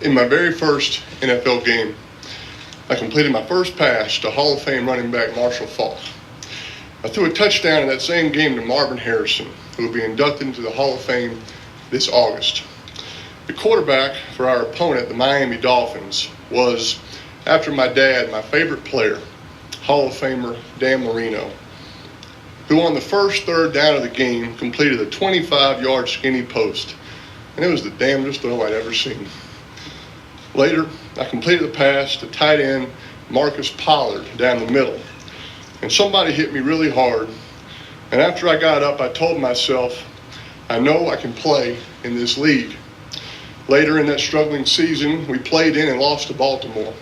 In my very first NFL game, I completed my first pass to Hall of Fame running back Marshall Faulk. I threw a touchdown in that same game to Marvin Harrison, who will be inducted into the Hall of Fame this August. The quarterback for our opponent, the Miami Dolphins, was, after my dad, my favorite player, Hall of Famer Dan Marino, who on the first third down of the game completed a 25-yard skinny post, and it was the damnedest throw I'd ever seen. Later, I completed the pass to tight end Marcus Pollard down the middle, and somebody hit me really hard, and after I got up, I told myself, I know I can play in this league. Later in that struggling season, we played in and lost to Baltimore.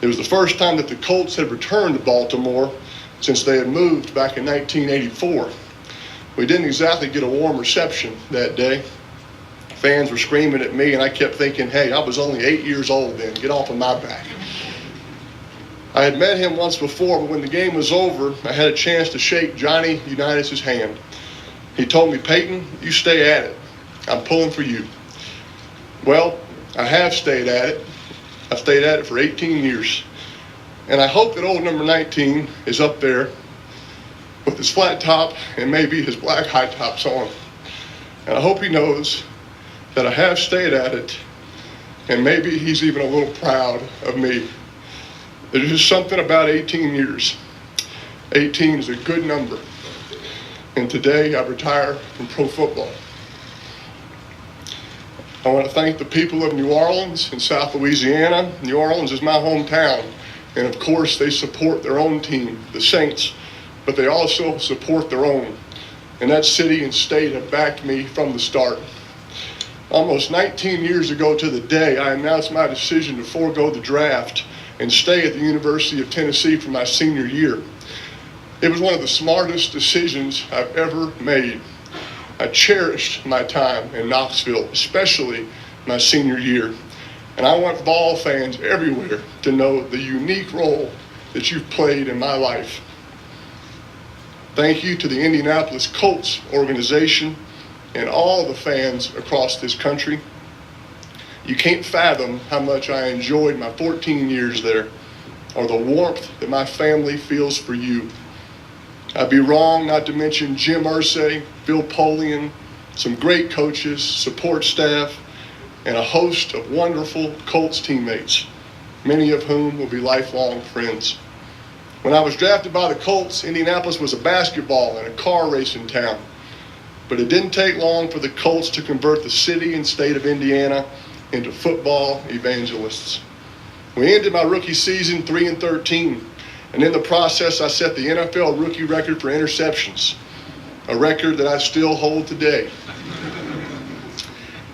It was the first time that the Colts had returned to Baltimore since they had moved back in 1984. We didn't exactly get a warm reception that day. Fans were screaming at me, and I kept thinking, hey, I was only 8 years old then. Get off of my back. I had met him once before, but when the game was over, I had a chance to shake Johnny Unitas' hand. He told me, Peyton, you stay at it. I'm pulling for you. Well, I have stayed at it. I've stayed at it for 18 years. And I hope that old number 19 is up there with his flat top and maybe his black high tops on. And I hope he knows that I have stayed at it, and maybe he's even a little proud of me. There's just something about 18 years. 18 is a good number. And today I retire from pro football. I want to thank the people of New Orleans and South Louisiana. New Orleans is my hometown. And of course, they support their own team, the Saints, but they also support their own. And that city and state have backed me from the start. Almost 19 years ago to the day, I announced my decision to forego the draft and stay at the University of Tennessee for my senior year. It was one of the smartest decisions I've ever made. I cherished my time in Knoxville, especially my senior year. And I want ball fans everywhere to know the unique role that you've played in my life. Thank you to the Indianapolis Colts organization and all the fans across this country. You can't fathom how much I enjoyed my 14 years there, or the warmth that my family feels for you. I'd be wrong not to mention Jim Irsay, Bill Polian, some great coaches, support staff, and a host of wonderful Colts teammates, many of whom will be lifelong friends. When I was drafted by the Colts, Indianapolis was a basketball and a car racing town. But it didn't take long for the Colts to convert the city and state of Indiana into football evangelists. We ended my rookie season 3-13, and in the process I set the NFL rookie record for interceptions, a record that I still hold today.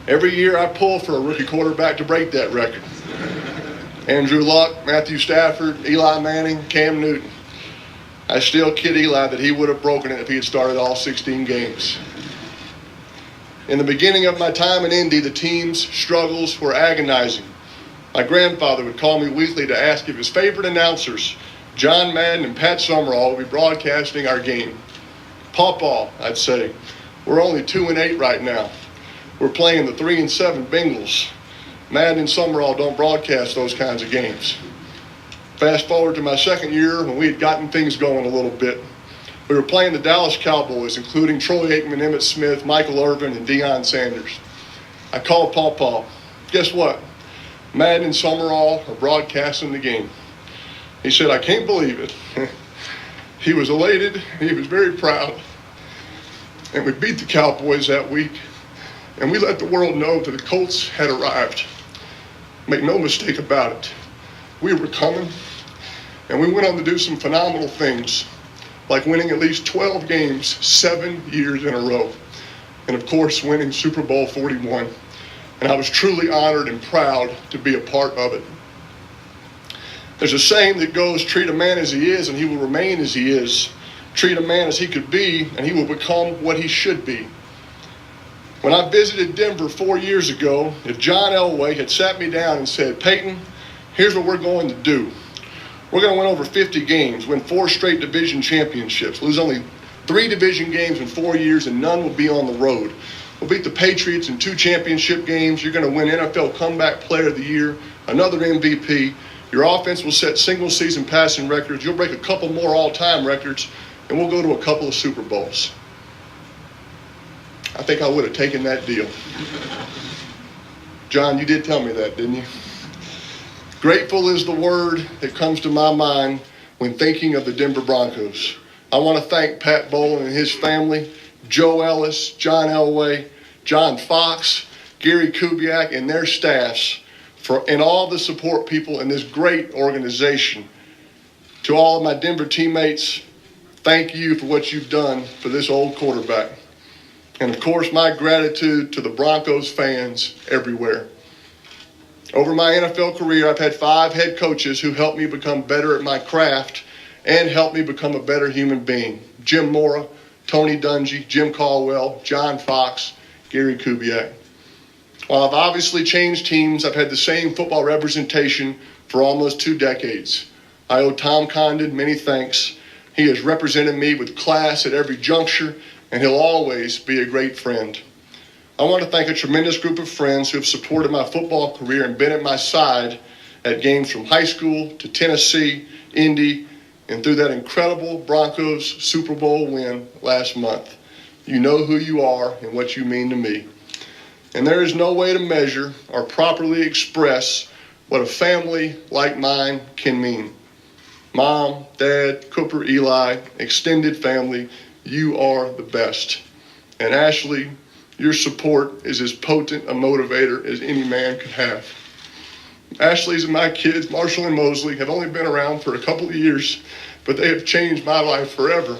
Every year I pull for a rookie quarterback to break that record. Andrew Luck, Matthew Stafford, Eli Manning, Cam Newton. I still kid Eli that he would have broken it if he had started all 16 games. In the beginning of my time in Indy, the team's struggles were agonizing. My grandfather would call me weekly to ask if his favorite announcers, John Madden and Pat Summerall, would be broadcasting our game. Pawpaw, I'd say, we're only 2-8 right now. We're playing the 3-7 Bengals. Madden and Summerall don't broadcast those kinds of games. Fast forward to my second year when we had gotten things going a little bit. We were playing the Dallas Cowboys, including Troy Aikman, Emmitt Smith, Michael Irvin, and Deion Sanders. I called Pawpaw. Guess what? Madden and Summerall are broadcasting the game. He said, I can't believe it. He was elated. He was very proud. And we beat the Cowboys that week. And we let the world know that the Colts had arrived. Make no mistake about it. We were coming. And we went on to do some phenomenal things, like winning at least 12 games 7 years in a row. And of course, winning Super Bowl 41. And I was truly honored and proud to be a part of it. There's a saying that goes, treat a man as he is and he will remain as he is. Treat a man as he could be and he will become what he should be. When I visited Denver 4 years ago, if John Elway had sat me down and said, Peyton, here's what we're going to do. We're going to win over 50 games, win 4 straight division championships, lose only 3 division games in 4 years, and none will be on the road. We'll beat the Patriots in 2 championship games. You're going to win NFL Comeback Player of the Year, another MVP. Your offense will set single-season passing records. You'll break a couple more all-time records, and we'll go to a couple of Super Bowls. I think I would have taken that deal. John, you did tell me that, didn't you? Grateful is the word that comes to my mind when thinking of the Denver Broncos. I want to thank Pat Bowlen and his family, Joe Ellis, John Elway, John Fox, Gary Kubiak, and their staffs and all the support people in this great organization. To all of my Denver teammates, thank you for what you've done for this old quarterback. And of course, my gratitude to the Broncos fans everywhere. Over my NFL career, I've had 5 head coaches who helped me become better at my craft and helped me become a better human being. Jim Mora, Tony Dungy, Jim Caldwell, John Fox, Gary Kubiak. While I've obviously changed teams, I've had the same football representation for almost 2 decades. I owe Tom Condon many thanks. He has represented me with class at every juncture, and he'll always be a great friend. I want to thank a tremendous group of friends who have supported my football career and been at my side at games from high school to Tennessee, Indy, and through that incredible Broncos Super Bowl win last month. You know who you are and what you mean to me. And there is no way to measure or properly express what a family like mine can mean. Mom, Dad, Cooper, Eli, extended family, you are the best. And Ashley, your support is as potent a motivator as any man could have. Ashley's and my kids, Marshall and Mosley, have only been around for a couple of years, but they have changed my life forever.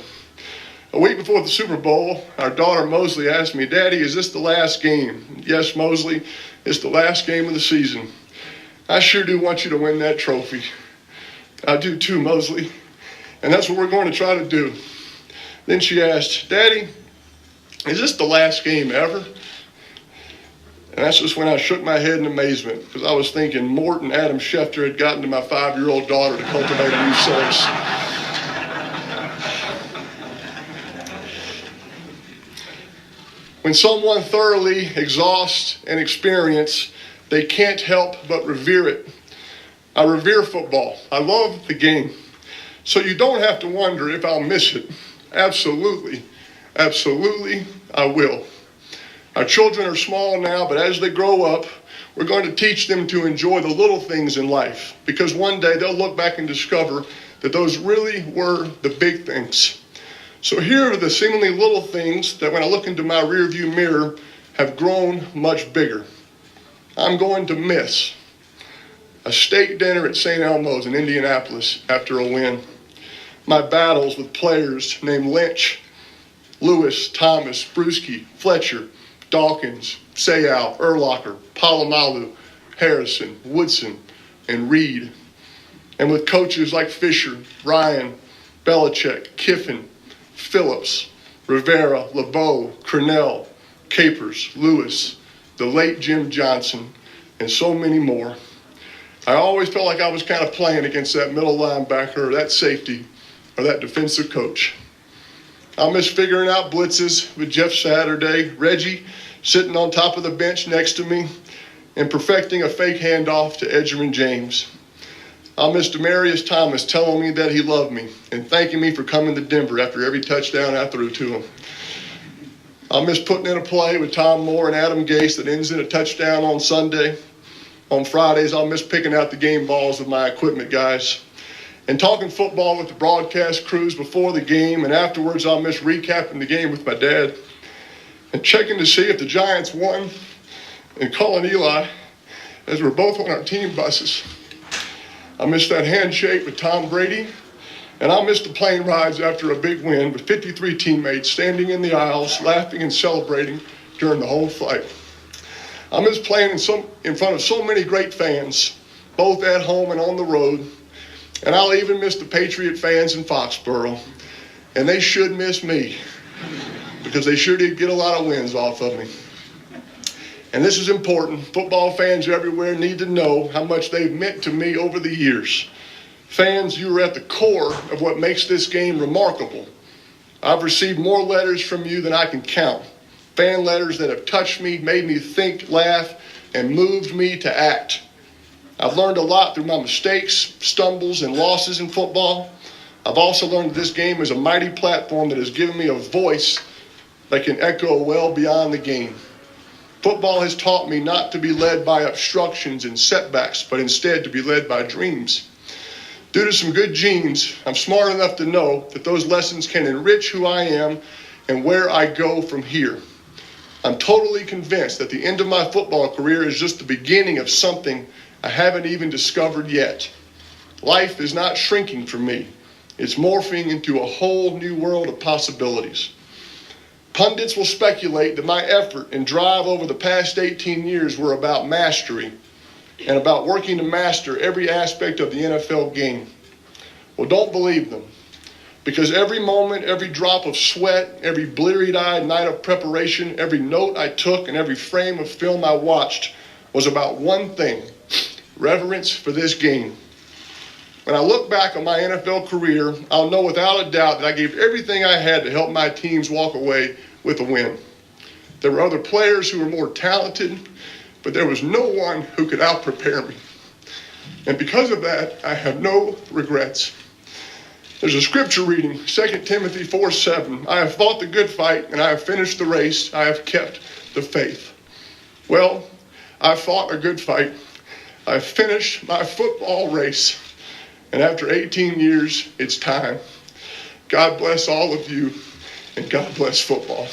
A week before the Super Bowl, our daughter Mosley asked me, "Daddy, is this the last game?" "Yes, Mosley, it's the last game of the season. I sure do want you to win that trophy." "I do too, Mosley. And that's what we're going to try to do." Then she asked, "Daddy, is this the last game ever?" And that's just when I shook my head in amazement, because I was thinking Morton Adam Schefter had gotten to my 5-year-old daughter to cultivate a new source. When someone thoroughly exhausts an experience, they can't help but revere it. I revere football. I love the game. So you don't have to wonder if I'll miss it. Absolutely, absolutely, I will. Our children are small now, but as they grow up, we're going to teach them to enjoy the little things in life, because one day they'll look back and discover that those really were the big things. So here are the seemingly little things that when I look into my rearview mirror have grown much bigger. I'm going to miss a steak dinner at St. Elmo's in Indianapolis after a win. My battles with players named Lynch, Lewis, Thomas, Bruschi, Fletcher, Dawkins, Sayal, Urlacher, Palomalu, Harrison, Woodson, and Reed. And with coaches like Fisher, Ryan, Belichick, Kiffin, Phillips, Rivera, LeBeau, Cornell, Capers, Lewis, the late Jim Johnson, and so many more. I always felt like I was kind of playing against that middle linebacker or that safety or that defensive coach. I'll miss figuring out blitzes with Jeff Saturday, Reggie sitting on top of the bench next to me, and perfecting a fake handoff to Edgerrin James. I'll miss Demaryius Thomas telling me that he loved me and thanking me for coming to Denver after every touchdown I threw to him. I'll miss putting in a play with Tom Moore and Adam Gase that ends in a touchdown on Sunday. On Fridays, I'll miss picking out the game balls with my equipment guys. And talking football with the broadcast crews before the game, and afterwards I'll miss recapping the game with my dad and checking to see if the Giants won and calling Eli as we're both on our team buses. I miss that handshake with Tom Brady, and I'll miss the plane rides after a big win with 53 teammates standing in the aisles, laughing and celebrating during the whole flight. I miss playing in front of so many great fans, both at home and on the road. And I'll even miss the Patriot fans in Foxborough. And they should miss me, because they sure did get a lot of wins off of me. And this is important. Football fans everywhere need to know how much they've meant to me over the years. Fans, you are at the core of what makes this game remarkable. I've received more letters from you than I can count. fan letters that have touched me, made me think, laugh, and moved me to act. I've learned a lot through my mistakes, stumbles, and losses in football. I've also learned that this game is a mighty platform that has given me a voice that can echo well beyond the game. Football has taught me not to be led by obstructions and setbacks, but instead to be led by dreams. Due to some good genes, I'm smart enough to know that those lessons can enrich who I am and where I go from here. I'm totally convinced that the end of my football career is just the beginning of something I haven't even discovered yet. Life is not shrinking for me. It's morphing into a whole new world of possibilities. Pundits will speculate that my effort and drive over the past 18 years were about mastery and about working to master every aspect of the NFL game. Well, don't believe them, because every moment, every drop of sweat, every bleary-eyed night of preparation, every note I took, and every frame of film I watched was about one thing: reverence for this game. When I look back on my NFL career, I'll know without a doubt that I gave everything I had to help my teams walk away with a win. There were other players who were more talented, but there was no one who could out-prepare me. And because of that, I have no regrets. There's a scripture reading, 2 Timothy 4:7. I have fought the good fight, and I have finished the race. I have kept the faith. Well, I fought a good fight. I finished my football race. And after 18 years, it's time. God bless all of you, and God bless football.